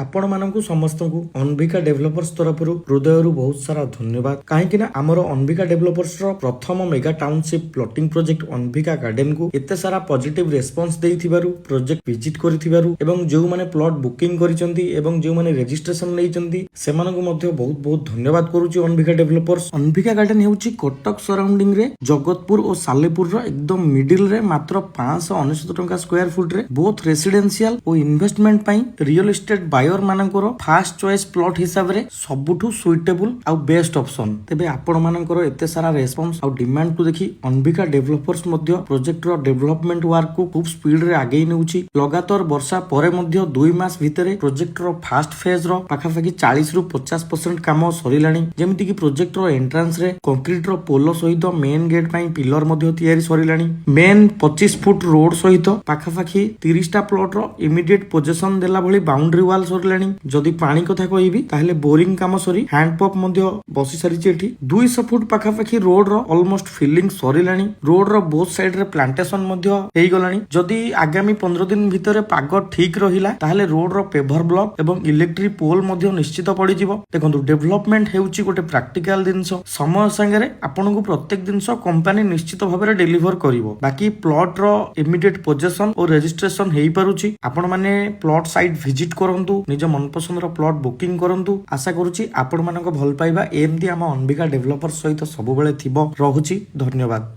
आपण मानकु समस्त को अनविका डेवलपर्स तरफ हृदय बहुत सारा धन्यवाद कहीं आमर अनविका डेवलपर्स प्रथम mega township plotting project Anvika garden को एते सारा पॉजिटिव रेस्पॉन्स देइथिबारु प्रोजेक्ट विजिट करिथिबारु एवं जो माने प्लॉट बुकिंग करिसंती एवं जो माने रजिस्ट्रेशन लेइसंती सेमानकु मध्ये बहुत बहुत धन्यवाद करूची अनविका डेवलपर्स। अनविका गार्डन हेउची कटक सराउंडिंग रे जगतपुर और सालेपुर रो एकदम मिडिल रे मात्र 599 टंका स्क्वायर फुट रे बोथ रेसिडेंशियल और इन्वेस्टमेंट पई रियल एस्टेट बायर मानकर फास्ट चॉइस प्लॉट हिसाब रे सबुठु सुइटेबल आ बेस्ट ऑप्शन। तेबे आपण मानकर एते सारा रेस्पॉन्स आ डिमांड को देखि अनविका डेवलपर्स मध्ये प्रोजेक्ट रो डेवलपमेंट वर्क को खूब स्पीड रे आगे नेउची। लगातार वर्षा परे मध्ये 2 मास भितरे प्रोजेक्ट रो फर्स्ट फेज रो पाखापाखि 40 रु 50% काम सरिलानी। जेमिति कि प्रोजेक्ट रो एंट्रेंस रे कंक्रीट रो पोलो सहित मेन गेट पई पिलर मध्ये तयारी सरिलानी। मेन 25 फुट रोड सहित पाखापाखि 30 टा प्लॉट रो इमीडिएट पोजीशन देला भली बाउंड्री वाल सरिलानी। जदि पानी कथा कहबी ताहले बोरिंग काम सरी हैंड पंप मध्ये बसी सारिछि। एठी 200 फुट पाखापाखि रोड रो ऑलमोस्ट फिलिंग सरिलानी। रोड रो बोथ साइड रे प्लांटेशन मध्ये हेई गलानी। जदि आगामी 15 दिन भितरे पाग ठीक रहिला ताहले रोड रो पेवर ब्लॉक एवं इलेक्ट्रिक पोल मध्ये निश्चित पड़ी जिवो। देखंतु डेवलपमेंट हेउची गोटे प्रैक्टिकल दिनसो समय संगे आपनको प्रत्येक दिनसो कंपनी निश्चित भाबरे डिलीवर करिवो। बाकी प्लॉट रो इमीडिएट पोजीशन और रजिस्ट्रेशन हेई पारुची। आपण माने प्लॉट साइट विजिट करंतु निज मनपसंद रो प्लॉट बुकिंग करंतु। आशा करूची आपण मानको भल पाइबा एमदी हम अनविका डेवलपर सहित सब बेले थिबो। रहुची धन्यवाद।